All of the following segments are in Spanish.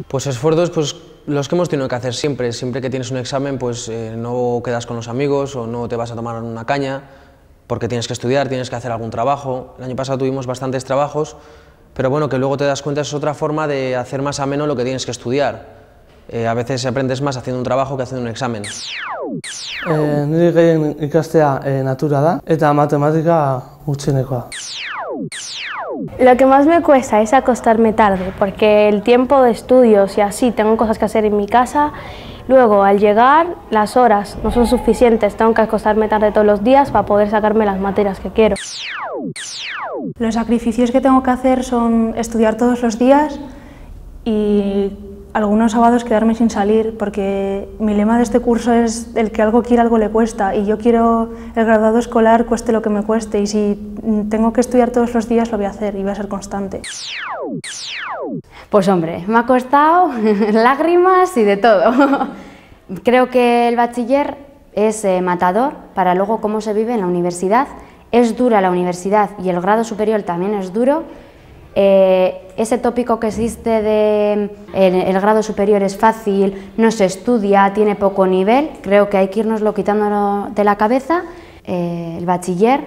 Pues esfuerzos, pues los que hemos tenido que hacer siempre. Siempre que tienes un examen, pues no quedas con los amigos o no te vas a tomar una caña, porque tienes que estudiar, tienes que hacer algún trabajo. El año pasado tuvimos bastantes trabajos, pero bueno, que luego te das cuenta es otra forma de hacer más ameno lo que tienes que estudiar. A veces aprendes más haciendo un trabajo que haciendo un examen. Nire gehien ikastea natura da eta matematika gutxienekoa. Lo que más me cuesta es acostarme tarde, porque el tiempo de estudios y así tengo cosas que hacer en mi casa. Luego, al llegar, las horas no son suficientes, tengo que acostarme tarde todos los días para poder sacarme las materias que quiero. Los sacrificios que tengo que hacer son estudiar todos los días y algunos sábados quedarme sin salir, porque mi lema de este curso es el que algo quiere, algo le cuesta, y yo quiero el graduado escolar cueste lo que me cueste, y si tengo que estudiar todos los días lo voy a hacer y voy a ser constante. Pues hombre, me ha costado lágrimas y de todo. Creo que el bachiller es matador para luego cómo se vive en la universidad. Es dura la universidad y el grado superior también es duro. Ese tópico que existe de el grado superior es fácil, no se estudia, tiene poco nivel, creo que hay que irnoslo quitando de la cabeza. El bachiller,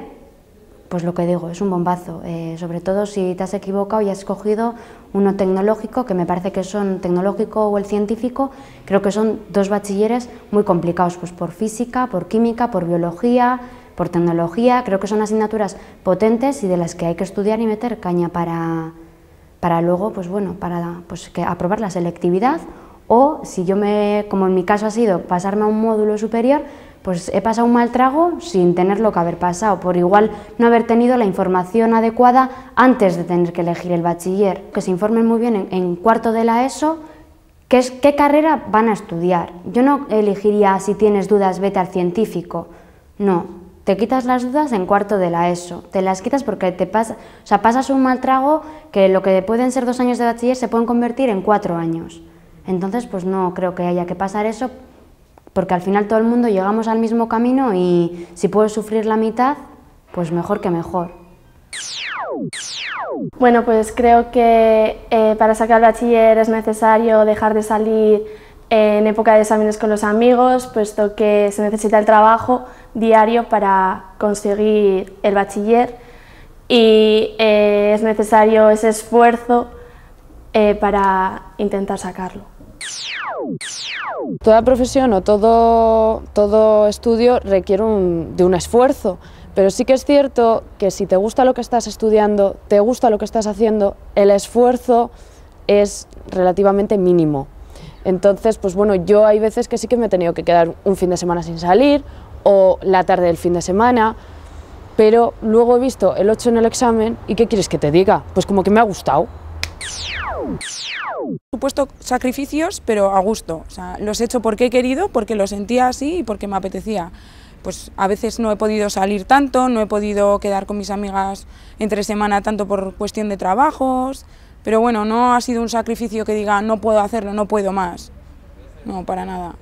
pues lo que digo, es un bombazo, sobre todo si te has equivocado y has escogido uno tecnológico, que me parece que son tecnológico o el científico, creo que son dos bachilleres muy complicados, pues por física, por química, por biología, por tecnología. Creo que son asignaturas potentes y de las que hay que estudiar y meter caña para luego, pues bueno, para aprobar la selectividad, o si yo como en mi caso ha sido pasarme a un módulo superior, pues he pasado un mal trago sin tener lo que haber pasado, por igual no haber tenido la información adecuada antes de tener que elegir el bachiller. Que se informen muy bien en cuarto de la ESO qué carrera van a estudiar. Yo no elegiría, si tienes dudas, vete al científico, no. Te quitas las dudas en cuarto de la ESO, te las quitas porque pasas un mal trago que lo que pueden ser 2 años de bachiller se pueden convertir en 4 años. Entonces, pues no creo que haya que pasar eso, porque al final todo el mundo llegamos al mismo camino y si puedes sufrir la mitad, pues mejor que mejor. Bueno, pues creo que para sacar el bachiller es necesario dejar de salir en época de exámenes con los amigos, puesto que se necesita el trabajo diario para conseguir el bachiller y es necesario ese esfuerzo para intentar sacarlo. Toda profesión o todo estudio requiere de un esfuerzo, pero sí que es cierto que si te gusta lo que estás estudiando, te gusta lo que estás haciendo, el esfuerzo es relativamente mínimo. Entonces, pues bueno, yo hay veces que sí que me he tenido que quedar un fin de semana sin salir o la tarde del fin de semana, pero luego he visto el 8 en el examen y ¿qué quieres que te diga? Pues como que me ha gustado. He supuesto sacrificios, pero a gusto, o sea, los he hecho porque he querido, porque lo sentía así y porque me apetecía. Pues a veces no he podido salir tanto, no he podido quedar con mis amigas entre semana tanto por cuestión de trabajos, pero bueno, no ha sido un sacrificio que diga no puedo hacerlo, no puedo más, no, para nada.